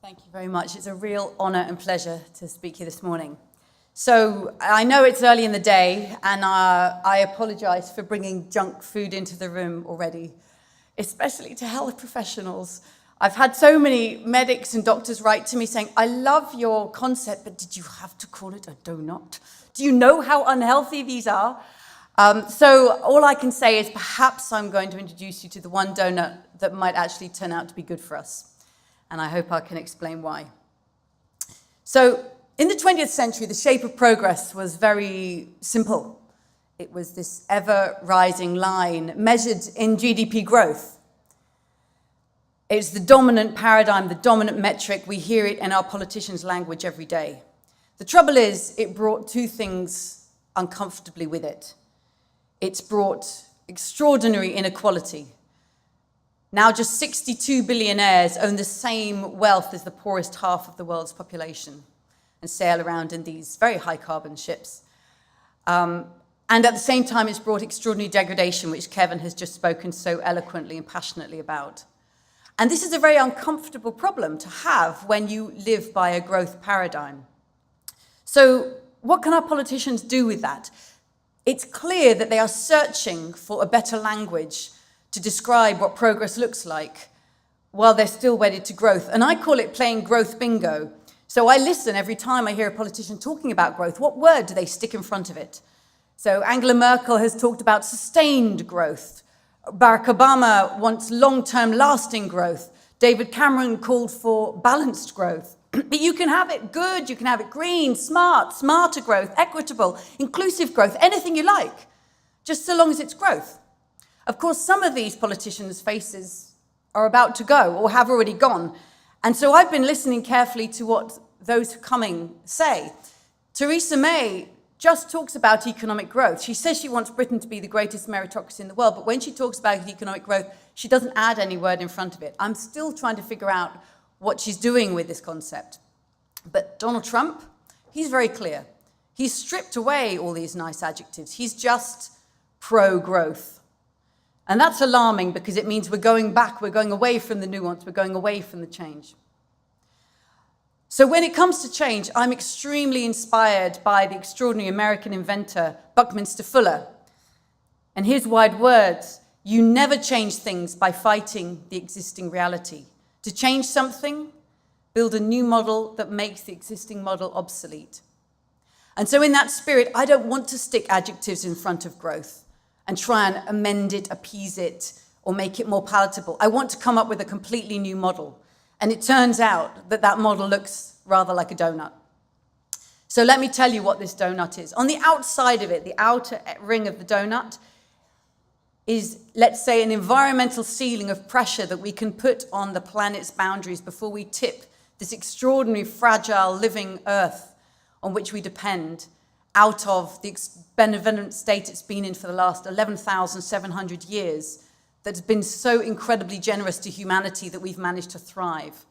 Thank you very much. It's a real honor and pleasure to speak here this morning. So I know it's early in the day, and I apologize for bringing junk food into the room already, especially to health professionals. I've had so many medics and doctors write to me saying, I love your concept, but did you have to call it a donut? Do you know how unhealthy these are? So all I can say is perhaps I'm going to introduce you to the one donut that might actually turn out to be good for us. And I hope I can explain why. So in the 20th century, the shape of progress was very simple. It was this ever-rising line measured in GDP growth. It's the dominant paradigm, the dominant metric. We hear it in our politicians' language every day. The trouble is, it brought two things uncomfortably with it. It's brought extraordinary inequality. Now just 62 billionaires own the same wealth as the poorest half of the world's population and sail around in these very high-carbon ships. And at the same time, it's brought extraordinary degradation, which Kevin has just spoken so eloquently and passionately about. And this is a very uncomfortable problem to have when you live by a growth paradigm. So what can our politicians do with that? It's clear that they are searching for a better language to describe what progress looks like while they're still wedded to growth. And I call it playing growth bingo. So I listen every time I hear a politician talking about growth. What word do they stick in front of it? So Angela Merkel has talked about sustained growth. Barack Obama wants long-term lasting growth. David Cameron called for balanced growth. But you can have it good, you can have it green, smart, smarter growth, equitable, inclusive growth, anything you like, just so long as it's growth. Of course, some of these politicians' faces are about to go or have already gone. And so I've been listening carefully to what those coming say. Theresa May just talks about economic growth. She says she wants Britain to be the greatest meritocracy in the world, but when she talks about economic growth, she doesn't add any word in front of it. I'm still trying to figure out what she's doing with this concept. But Donald Trump, he's very clear. He's stripped away all these nice adjectives. He's just pro-growth. And that's alarming because it means we're going back, we're going away from the nuance, we're going away from the change. So when it comes to change, I'm extremely inspired by the extraordinary American inventor, Buckminster Fuller. And his wide words, you never change things by fighting the existing reality. To change something, build a new model that makes the existing model obsolete. And so in that spirit, I don't want to stick adjectives in front of growth and try and amend it, appease it, or make it more palatable. I want to come up with a completely new model. And it turns out that that model looks rather like a donut. So let me tell you what this donut is. On the outside of it, the outer ring of the donut, is, let's say, an environmental ceiling of pressure that we can put on the planet's boundaries before we tip this extraordinary, fragile, living Earth on which we depend out of the benevolent state it's been in for the last 11,700 years that's been so incredibly generous to humanity that we've managed to thrive.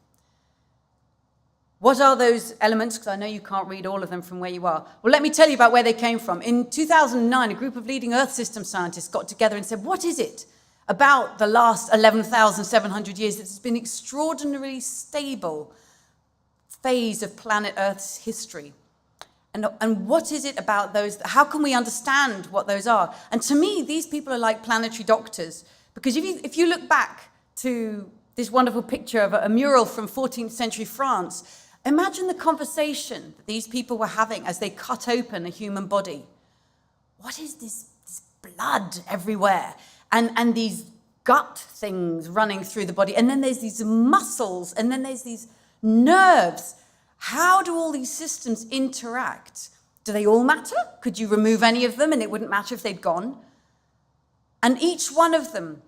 What are those elements? Because I know you can't read all of them from where you are. Well, let me tell you about where they came from. In 2009, a group of leading Earth system scientists got together and said, what is it about the last 11,700 years that's been extraordinarily stable phase of planet Earth's history? And what is it about those? How can we understand what those are? And to me, these people are like planetary doctors. Because if you look back to this wonderful picture of a mural from 14th century France, imagine the conversation that these people were having as they cut open a human body. What is this blood everywhere? And these gut things running through the body. And then there's these muscles, and then there's these nerves. How do all these systems interact? Do they all matter? Could you remove any of them and it wouldn't matter if they'd gone? And each one of them,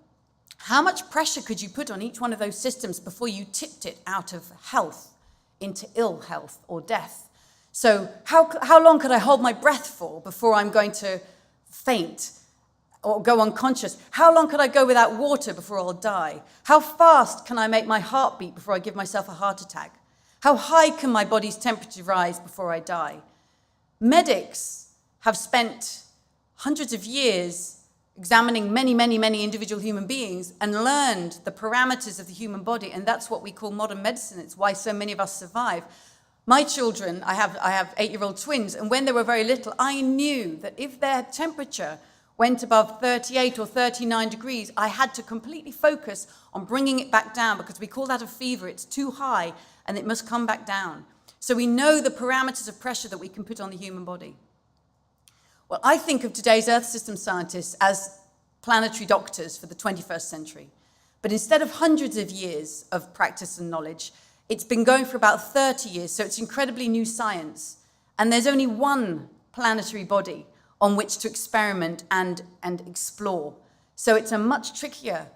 how much pressure could you put on each one of those systems before you tipped it out of health into ill health or death? So how long could I hold my breath for before I'm going to faint or go unconscious? How long could I go without water before I'll die? How fast can I make my heart beat before I give myself a heart attack? How high can my body's temperature rise before I die? Medics have spent hundreds of years examining many, many, many individual human beings, and learned the parameters of the human body. And that's what we call modern medicine. It's why so many of us survive. My children, I have 8-year-old twins, and when they were very little, I knew that if their temperature went above 38 or 39 degrees, I had to completely focus on bringing it back down, because we call that a fever. It's too high and it must come back down. So we know the parameters of pressure that we can put on the human body. Well, I think of today's Earth system scientists as planetary doctors for the 21st century. But instead of hundreds of years of practice and knowledge, it's been going for about 30 years, so it's incredibly new science. And there's only one planetary body on which to experiment and explore. So it's a much trickier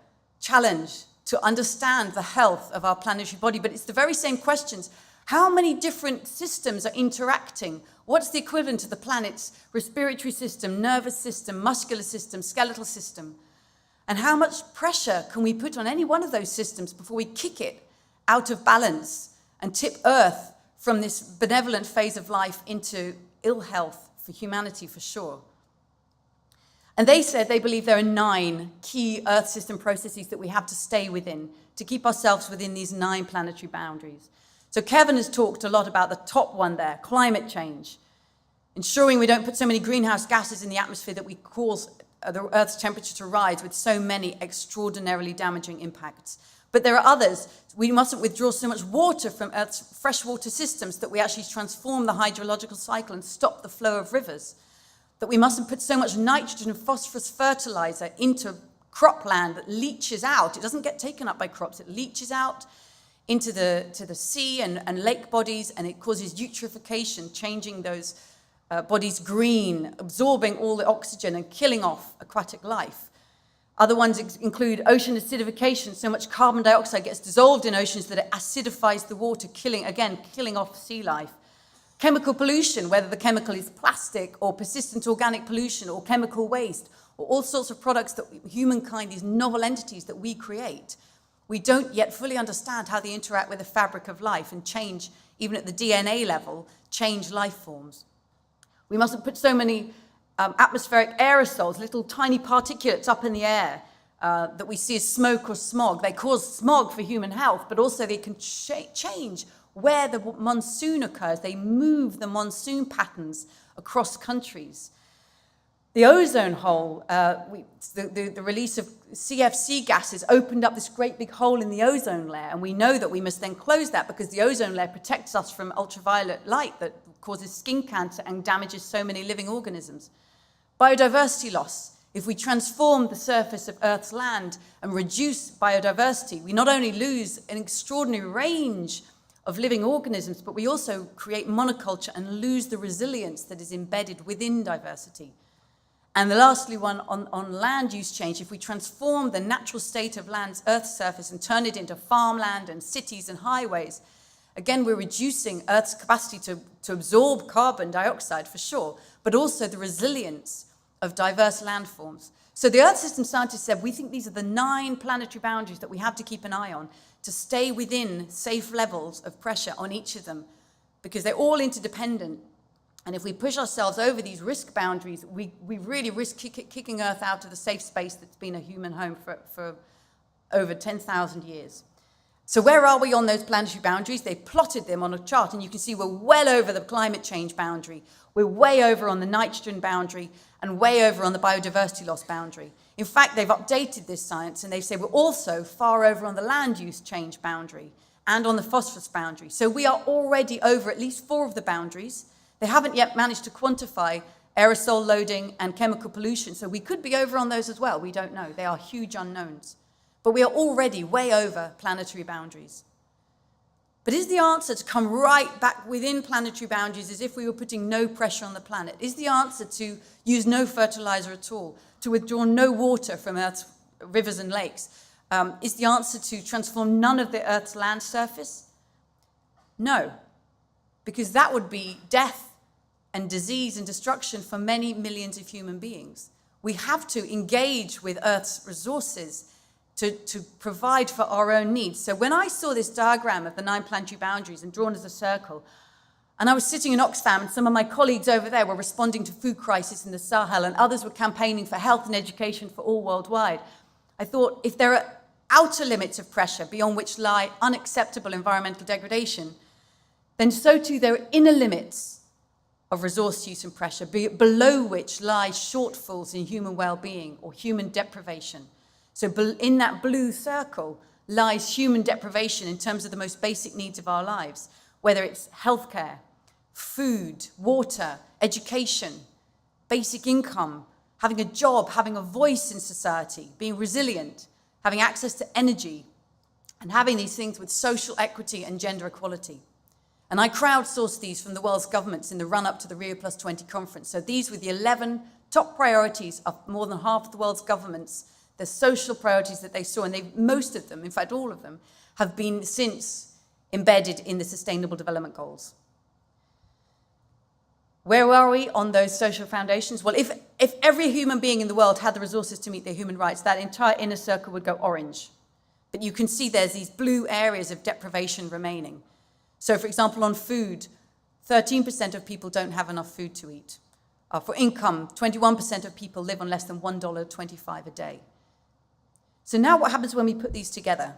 challenge to understand the health of our planetary body, but it's the very same questions. How many different systems are interacting? What's the equivalent of the planet's respiratory system, nervous system, muscular system, skeletal system? And how much pressure can we put on any one of those systems before we kick it out of balance and tip Earth from this benevolent phase of life into ill health for humanity, for sure? And they said they believe there are 9 key Earth system processes that we have to stay within to keep ourselves within these 9 planetary boundaries. So Kevin has talked a lot about the top one there, climate change, ensuring we don't put so many greenhouse gases in the atmosphere that we cause the Earth's temperature to rise with so many extraordinarily damaging impacts. But there are others. We mustn't withdraw so much water from Earth's freshwater systems that we actually transform the hydrological cycle and stop the flow of rivers. That we mustn't put so much nitrogen and phosphorus fertilizer into cropland that leaches out. It doesn't get taken up by crops. It leaches out into the sea and lake bodies, and it causes eutrophication, changing those bodies green, absorbing all the oxygen and killing off aquatic life. Other ones include ocean acidification. So much carbon dioxide gets dissolved in oceans that it acidifies the water, killing off sea life. Chemical pollution, whether the chemical is plastic or persistent organic pollution or chemical waste, or all sorts of products that humankind, these novel entities that we create. We don't yet fully understand how they interact with the fabric of life and change, even at the DNA level, change life forms. We mustn't put so many atmospheric aerosols, little tiny particulates up in the air that we see as smoke or smog. They cause smog for human health, but also they can change where the monsoon occurs. They move the monsoon patterns across countries. The ozone hole, the release of CFC gases opened up this great big hole in the ozone layer, and we know that we must then close that because the ozone layer protects us from ultraviolet light that causes skin cancer and damages so many living organisms. Biodiversity loss. If we transform the surface of Earth's land and reduce biodiversity, we not only lose an extraordinary range of living organisms, but we also create monoculture and lose the resilience that is embedded within diversity. And the lastly one on land use change, if we transform the natural state of land's Earth's surface and turn it into farmland and cities and highways, again, we're reducing Earth's capacity to absorb carbon dioxide for sure, but also the resilience of diverse landforms. So the Earth system scientists said, we think these are the 9 planetary boundaries that we have to keep an eye on to stay within safe levels of pressure on each of them, because they're all interdependent. And if we push ourselves over these risk boundaries, we really risk kicking Earth out of the safe space that's been a human home for over 10,000 years. So where are we on those planetary boundaries? They plotted them on a chart, and you can see we're well over the climate change boundary. We're way over on the nitrogen boundary and way over on the biodiversity loss boundary. In fact, they've updated this science, and they've said we're also far over on the land use change boundary and on the phosphorus boundary. So we are already over at least 4 of the boundaries. They haven't yet managed to quantify aerosol loading and chemical pollution, so we could be over on those as well. We don't know. They are huge unknowns. But we are already way over planetary boundaries. But is the answer to come right back within planetary boundaries as if we were putting no pressure on the planet? Is the answer to use no fertilizer at all, to withdraw no water from Earth's rivers and lakes? Is the answer to transform none of the Earth's land surface? No, because that would be death and disease and destruction for many millions of human beings. We have to engage with Earth's resources to provide for our own needs. So when I saw this diagram of the 9 planetary boundaries and drawn as a circle, And I was sitting in Oxfam, and some of my colleagues over there were responding to food crisis in the Sahel, and others were campaigning for health and education for all worldwide. I thought, if there are outer limits of pressure beyond which lie unacceptable environmental degradation, then so too there are inner limits of resource use and pressure, below which lie shortfalls in human well-being or human deprivation. So in that blue circle lies human deprivation in terms of the most basic needs of our lives, whether it's healthcare, food, water, education, basic income, having a job, having a voice in society, being resilient, having access to energy, and having these things with social equity and gender equality. And I crowdsourced these from the world's governments in the run-up to the Rio+20 conference. So these were the 11 top priorities of more than half of the world's governments, the social priorities that they saw, and most of them, in fact all of them, have been since embedded in the Sustainable Development Goals. Where are we on those social foundations? Well, if every human being in the world had the resources to meet their human rights, that entire inner circle would go orange. But you can see there's these blue areas of deprivation remaining. So, for example, on food, 13% of people don't have enough food to eat. For income, 21% of people live on less than $1.25 a day. So now what happens when we put these together?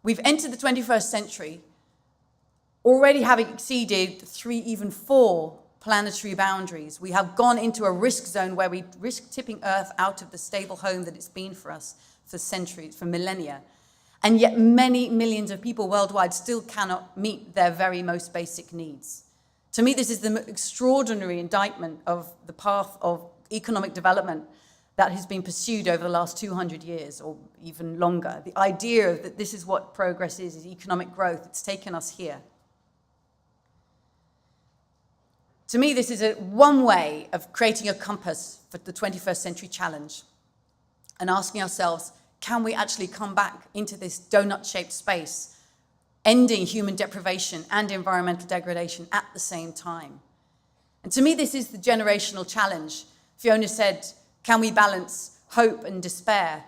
We've entered the 21st century already having exceeded 3, even 4 planetary boundaries. We have gone into a risk zone where we risk tipping Earth out of the stable home that it's been for us for centuries, for millennia. And yet many millions of people worldwide still cannot meet their very most basic needs. To me, this is the extraordinary indictment of the path of economic development that has been pursued over the last 200 years or even longer. The idea that this is what progress is economic growth. It's taken us here. To me, this is one way of creating a compass for the 21st century challenge and asking ourselves, can we actually come back into this donut-shaped space, ending human deprivation and environmental degradation at the same time? And to me, this is the generational challenge. Fiona said, can we balance hope and despair?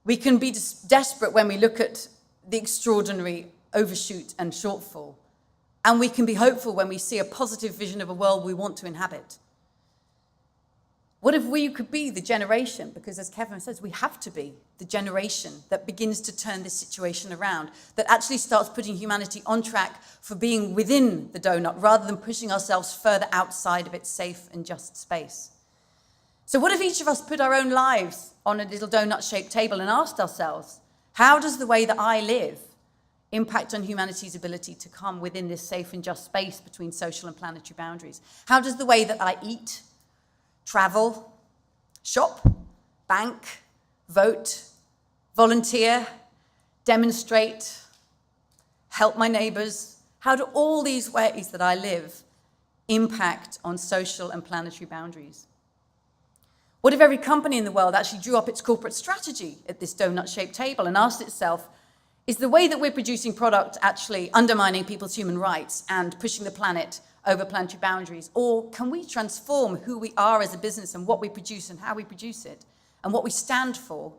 We can be desperate when we look at the extraordinary overshoot and shortfall. And we can be hopeful when we see a positive vision of a world we want to inhabit. What if we could be the generation, because as Kevin says, we have to be the generation that begins to turn this situation around, that actually starts putting humanity on track for being within the donut rather than pushing ourselves further outside of its safe and just space. So what if each of us put our own lives on a little donut-shaped table and asked ourselves, how does the way that I live impact on humanity's ability to come within this safe and just space between social and planetary boundaries? How does the way that I eat, travel, shop, bank, vote, volunteer, demonstrate, help my neighbors, how do all these ways that I live impact on social and planetary boundaries? What if every company in the world actually drew up its corporate strategy at this donut-shaped table and asked itself, is the way that we're producing product actually undermining people's human rights and pushing the planet over planetary boundaries? Or can we transform who we are as a business and what we produce and how we produce it and what we stand for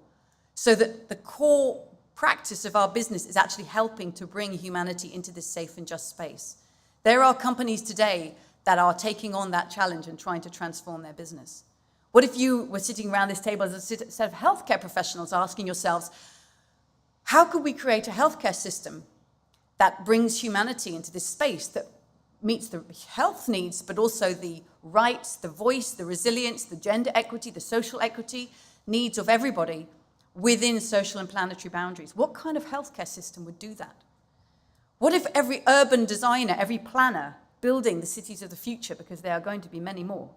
so that the core practice of our business is actually helping to bring humanity into this safe and just space? There are companies today that are taking on that challenge and trying to transform their business. What if you were sitting around this table as a set of healthcare professionals asking yourselves, how could we create a healthcare system that brings humanity into this space that meets the health needs, but also the rights, the voice, the resilience, the gender equity, the social equity needs of everybody within social and planetary boundaries? What kind of healthcare system would do that? What if every urban designer, every planner building the cities of the future, because there are going to be many more,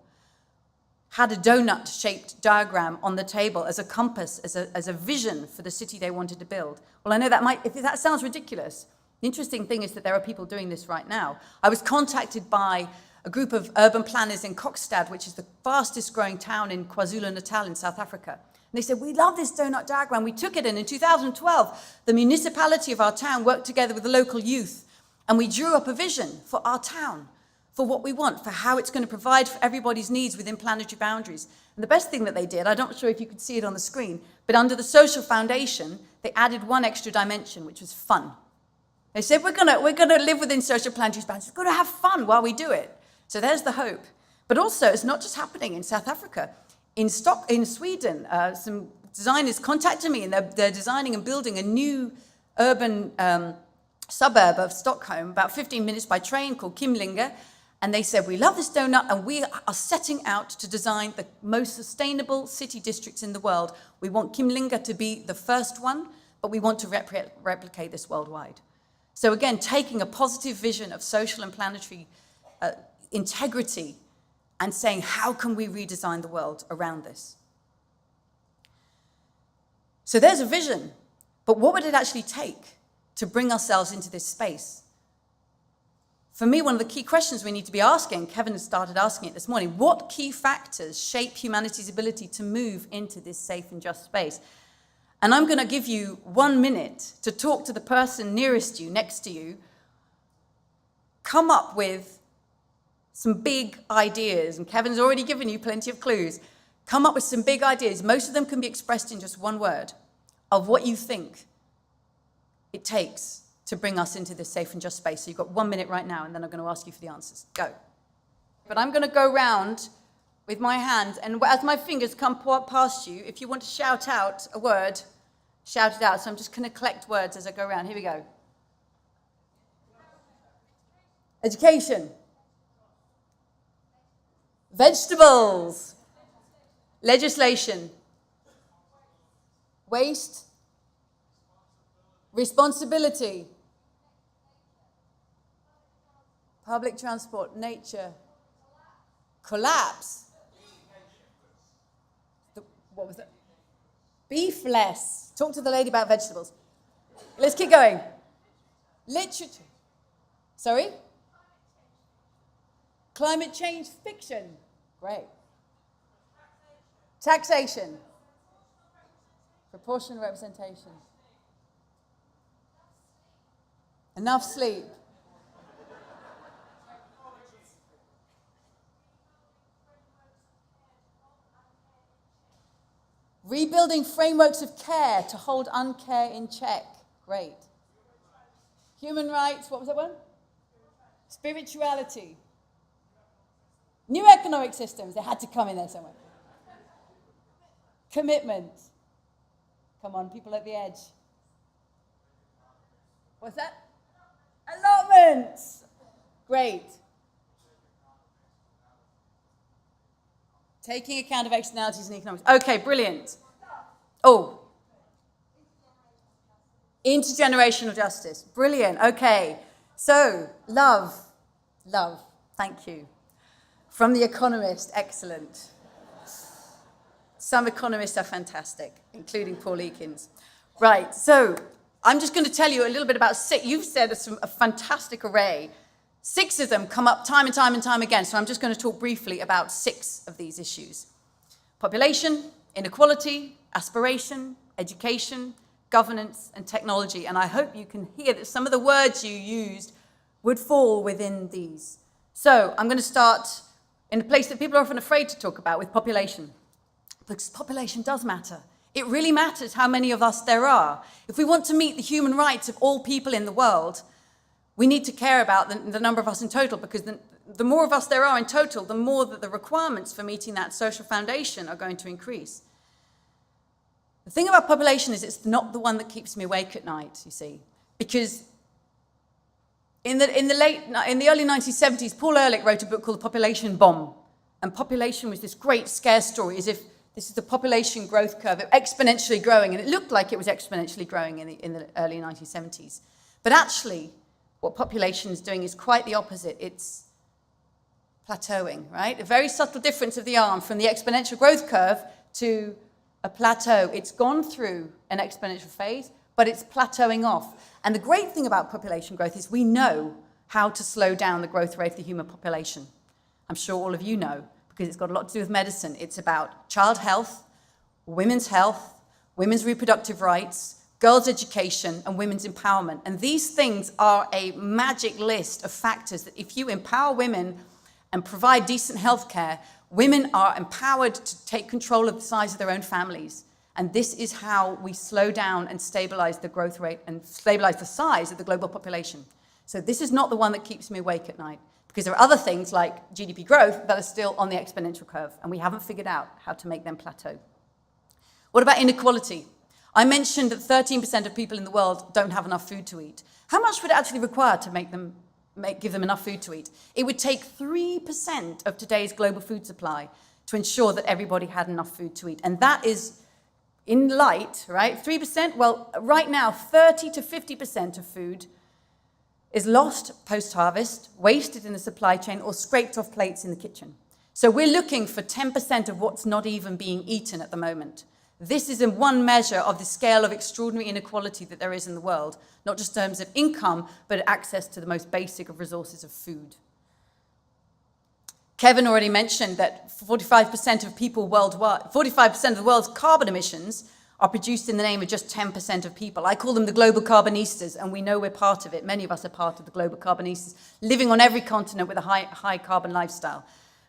had a donut-shaped diagram on the table as a compass, as a vision for the city they wanted to build? Well, I know if that sounds ridiculous. The interesting thing is that there are people doing this right now. I was contacted by a group of urban planners in Kokstad, which is the fastest growing town in KwaZulu-Natal in South Africa. And they said, we love this donut diagram. We took it in 2012, the municipality of our town worked together with the local youth, and we drew up a vision for our town, for what we want, for how it's going to provide for everybody's needs within planetary boundaries. And the best thing that they did, I'm not sure if you could see it on the screen, but under the social foundation, they added one extra dimension, which was fun. They said, we're gonna live within social planetary boundaries. We've got to have fun while we do it. So there's the hope. But also, it's not just happening in South Africa. In Sweden, some designers contacted me, and they're designing and building a new urban suburb of Stockholm, about 15 minutes by train, called Kimlinga. And they said, we love this donut, and we are setting out to design the most sustainable city districts in the world. We want Kimlinga to be the first one, but we want to replicate this worldwide. So again, taking a positive vision of social and planetary integrity and saying, how can we redesign the world around this? So there's a vision, but what would it actually take to bring ourselves into this space? For me, one of the key questions we need to be asking, Kevin started asking it this morning, what key factors shape humanity's ability to move into this safe and just space? And I'm going to give you 1 minute to talk to the person nearest you, next to you, come up with some big ideas, and Kevin's already given you plenty of clues. Come up with some big ideas. Most of them can be expressed in just one word of what you think it takes to bring us into this safe and just space. So you've got 1 minute right now, and then I'm going to ask you for the answers. Go. But I'm going to go round with my hands, and as my fingers come past you, if you want to shout out a word, shout it out. So I'm just going to collect words as I go around. Here we go. Education. Vegetables. Legislation. Waste. Responsibility. Public transport. Nature. Collapse. What was that? Beef less. Talk to the lady about vegetables. Let's keep going. Literature. Sorry? Climate change fiction. Great. Taxation. Proportional representation. Enough sleep. Rebuilding frameworks of care to hold uncare in check. Great. Human rights. What was that one? Spirituality. New economic systems. They had to come in there somewhere. Commitment. Come on, people at the edge. What's that? Allotments. Great. Taking account of externalities and economics. Okay, brilliant. Oh. Intergenerational justice. Brilliant. Okay. So, love. Love. Thank you. From The Economist. Excellent. Some economists are fantastic, including Paul Eakins. Right. So, I'm just going to tell you a little bit about six. You've said a fantastic array. 6 of them come up time and time and time again, so I'm just going to talk briefly about 6 of these issues. Population, inequality, aspiration, education, governance, and technology. And I hope you can hear that some of the words you used would fall within these. So I'm going to start in a place that people are often afraid to talk about, with population. Because population does matter. It really matters how many of us there are. If we want to meet the human rights of all people in the world, we need to care about the number of us in total, because the more of us there are in total, the more that the requirements for meeting that social foundation are going to increase. The thing about population is it's not the one that keeps me awake at night, you see, because in the early 1970s, Paul Ehrlich wrote a book called The Population Bomb, and population was this great scare story, as if this is the population growth curve, exponentially growing, and it looked like it was exponentially growing in the early 1970s. But actually, what population is doing is quite the opposite. It's plateauing, right? A very subtle difference of the arm from the exponential growth curve to a plateau. It's gone through an exponential phase, but it's plateauing off. And the great thing about population growth is we know how to slow down the growth rate of the human population. I'm sure all of you know, because it's got a lot to do with medicine. It's about child health, women's reproductive rights, girls' education, and women's empowerment. And these things are a magic list of factors that if you empower women and provide decent health care, women are empowered to take control of the size of their own families. And this is how we slow down and stabilize the growth rate and stabilize the size of the global population. So this is not the one that keeps me awake at night, because there are other things like GDP growth that are still on the exponential curve, and we haven't figured out how to make them plateau. What about inequality? I mentioned that 13% of people in the world don't have enough food to eat. How much would it actually require to give them enough food to eat? It would take 3% of today's global food supply to ensure that everybody had enough food to eat. And that is in light, right? 3%, well, right now, 30 to 50% of food is lost post-harvest, wasted in the supply chain, or scraped off plates in the kitchen. So we're looking for 10% of what's not even being eaten at the moment. This is in one measure of the scale of extraordinary inequality that there is in the world, not just in terms of income, but access to the most basic of resources of food. Kevin already mentioned that 45% of people worldwide, 45% of the world's carbon emissions are produced in the name of just 10% of people. I call them the global carbonistas, and we know we're part of it. Many of us are part of the global carbonistas, living on every continent with a high carbon lifestyle.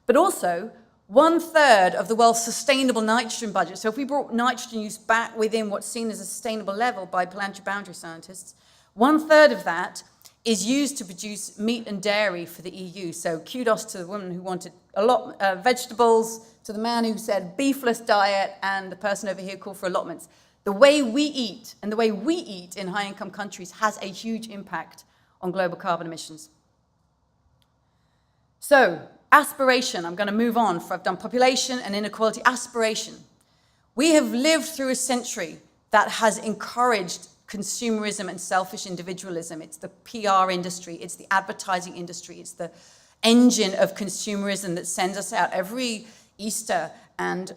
But also, 1/3 of the world's sustainable nitrogen budget. So if we brought nitrogen use back within what's seen as a sustainable level by planetary boundary scientists, 1/3 of that is used to produce meat and dairy for the EU. So kudos to the woman who wanted a lot vegetables, to the man who said beefless diet, and the person over here called for allotments. The way we eat and the way we eat in high-income countries has a huge impact on global carbon emissions. So, aspiration, I'm going to move on. I've done population and inequality. Aspiration. We have lived through a century that has encouraged consumerism and selfish individualism. It's the PR industry, it's the advertising industry, it's the engine of consumerism that sends us out every Easter and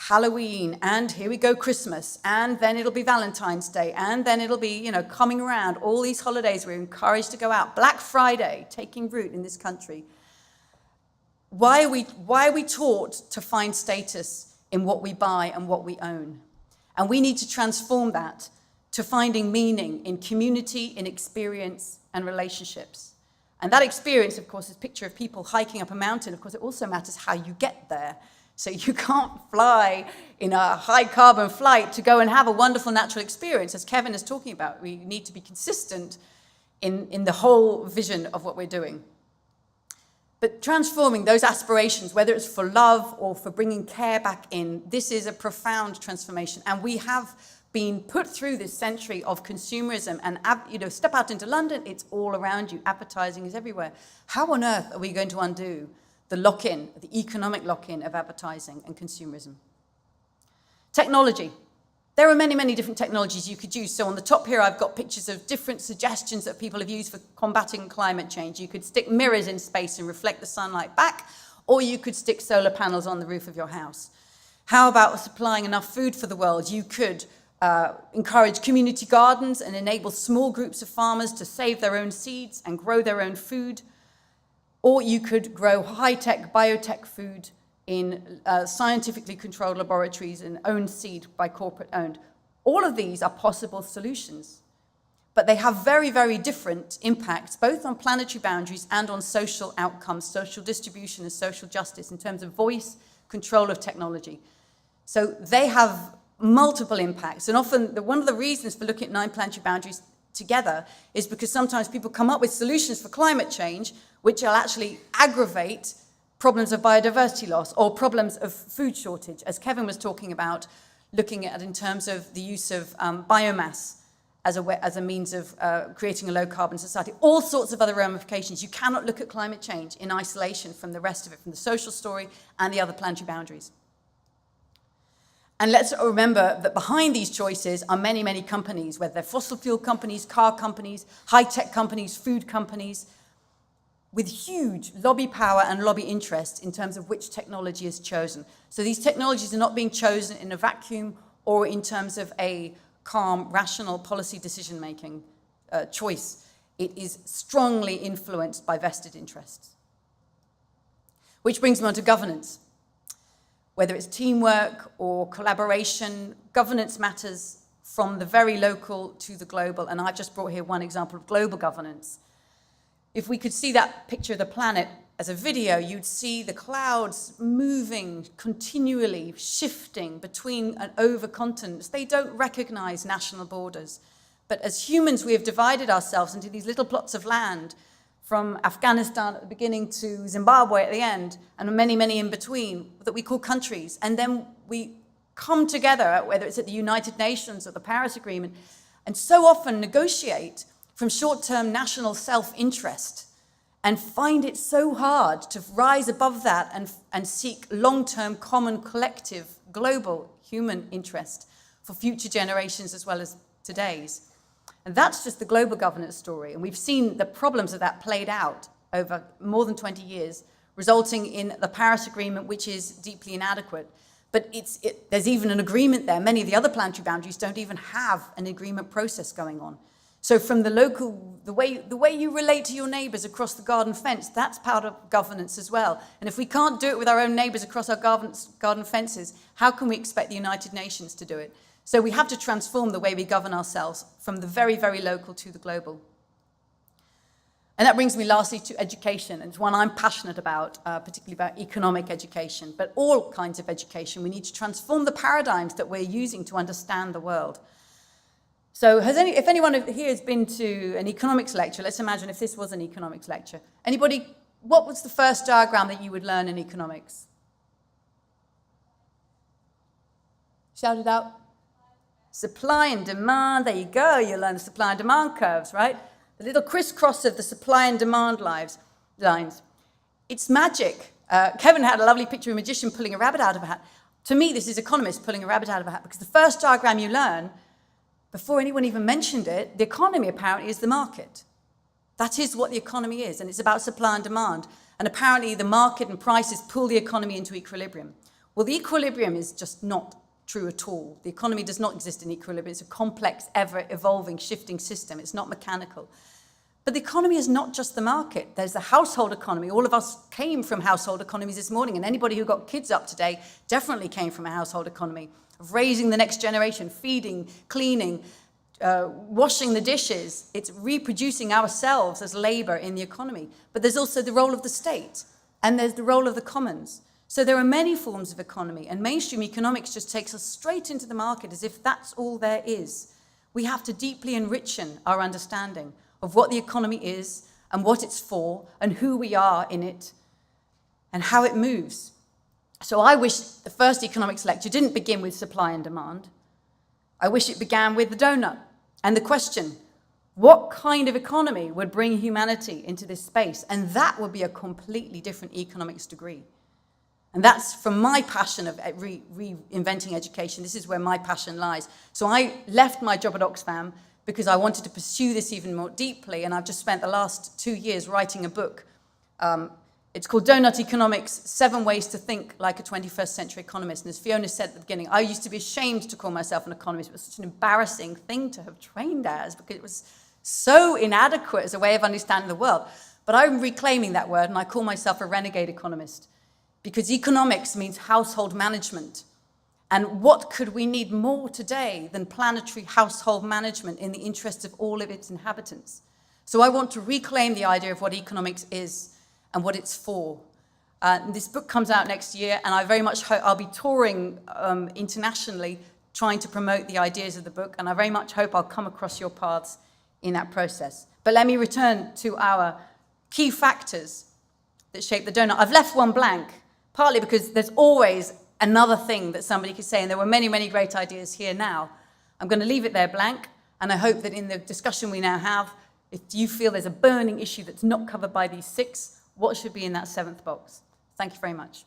Halloween, and here we go Christmas, and then it'll be Valentine's Day, and then it'll be, coming around, all these holidays we're encouraged to go out. Black Friday, taking root in this country. Why are we taught to find status in what we buy and what we own? And we need to transform that to finding meaning in community, in experience, and relationships. And that experience, of course, is a picture of people hiking up a mountain. Of course, it also matters how you get there. So you can't fly in a high-carbon flight to go and have a wonderful natural experience. As Kevin is talking about, we need to be consistent in the whole vision of what we're doing. But transforming those aspirations, whether it's for love or for bringing care back in, this is a profound transformation. And we have been put through this century of consumerism, and step out into London, it's all around you. Advertising is everywhere. How on earth are we going to undo the lock-in, the economic lock-in of advertising and consumerism? Technology. There are many, many different technologies you could use. So on the top here, I've got pictures of different suggestions that people have used for combating climate change. You could stick mirrors in space and reflect the sunlight back, or you could stick solar panels on the roof of your house. How about supplying enough food for the world? You could encourage community gardens and enable small groups of farmers to save their own seeds and grow their own food. Or you could grow high-tech biotech food in scientifically controlled laboratories and owned seed by corporate-owned. All of these are possible solutions, but they have very, very different impacts, both on planetary boundaries and on social outcomes, social distribution and social justice in terms of voice, control of technology. So they have multiple impacts, and often one of the reasons for looking at 9 planetary boundaries together is because sometimes people come up with solutions for climate change which will actually aggravate problems of biodiversity loss or problems of food shortage, as Kevin was talking about, looking at in terms of the use of biomass as a means of creating a low-carbon society. All sorts of other ramifications. You cannot look at climate change in isolation from the rest of it, from the social story and the other planetary boundaries. And let's remember that behind these choices are many, many companies, whether they're fossil fuel companies, car companies, high-tech companies, food companies, with huge lobby power and lobby interest in terms of which technology is chosen. So these technologies are not being chosen in a vacuum or in terms of a calm, rational policy decision-making choice. It is strongly influenced by vested interests. Which brings me on to governance. Whether it's teamwork or collaboration, governance matters from the very local to the global. And I've just brought here one example of global governance. If we could see that picture of the planet as a video, you'd see the clouds moving continually, shifting between and over continents. They don't recognize national borders. But as humans, we have divided ourselves into these little plots of land, from Afghanistan at the beginning to Zimbabwe at the end, and many, many in between, that we call countries. And then we come together, whether it's at the United Nations or the Paris Agreement, and so often negotiate from short-term national self-interest, and find it so hard to rise above that and seek long-term, common, collective, global human interest for future generations as well as today's. And that's just the global governance story. And we've seen the problems of that played out over more than 20 years, resulting in the Paris Agreement, which is deeply inadequate. But there's even an agreement there. Many of the other planetary boundaries don't even have an agreement process going on. So from the way you relate to your neighbours across the garden fence, that's part of governance as well. And if we can't do it with our own neighbours across our garden fences, how can we expect the United Nations to do it? So we have to transform the way we govern ourselves from the very, very local to the global. And that brings me lastly to education. And it's one I'm passionate about, particularly about economic education, but all kinds of education. We need to transform the paradigms that we're using to understand the world. So if anyone here has been to an economics lecture, let's imagine if this was an economics lecture. Anybody, what was the first diagram that you would learn in economics? Shout it out. Supply and demand, there you go. You learn the supply and demand curves, right? The little crisscross of the supply and demand lines. It's magic. Kevin had a lovely picture of a magician pulling a rabbit out of a hat. To me, this is economists pulling a rabbit out of a hat, because the first diagram you learn, before anyone even mentioned it, the economy apparently is the market. That is what the economy is, and it's about supply and demand. And apparently the market and prices pull the economy into equilibrium. Well, the equilibrium is just not true at all. The economy does not exist in equilibrium. It's a complex, ever-evolving, shifting system. It's not mechanical. But the economy is not just the market. There's the household economy. All of us came from household economies this morning, and anybody who got kids up today definitely came from a household economy of raising the next generation, feeding, cleaning, washing the dishes. It's reproducing ourselves as labor in the economy. But there's also the role of the state, and there's the role of the commons. So there are many forms of economy, and mainstream economics just takes us straight into the market as if that's all there is. We have to deeply enrich our understanding of what the economy is and what it's for and who we are in it and how it moves. So I wish the first economics lecture didn't begin with supply and demand. I wish it began with the donut and the question, what kind of economy would bring humanity into this space? And that would be a completely different economics degree. And that's from my passion of reinventing education. This is where my passion lies. So I left my job at Oxfam because I wanted to pursue this even more deeply. And I've just spent the last 2 years writing a book. It's called Doughnut Economics, 7 Ways to Think Like a 21st Century Economist. And as Fiona said at the beginning, I used to be ashamed to call myself an economist. It was such an embarrassing thing to have trained as because it was so inadequate as a way of understanding the world. But I'm reclaiming that word, and I call myself a renegade economist because economics means household management. And what could we need more today than planetary household management in the interests of all of its inhabitants? So I want to reclaim the idea of what economics is and what it's for. This book comes out next year, and I very much hope I'll be touring internationally trying to promote the ideas of the book, and I very much hope I'll come across your paths in that process. But let me return to our key factors that shape the donut. I've left one blank, partly because there's always another thing that somebody could say, and there were many, many great ideas here now. I'm going to leave it there blank, and I hope that in the discussion we now have, if you feel there's a burning issue that's not covered by these 6, what should be in that 7th box? Thank you very much.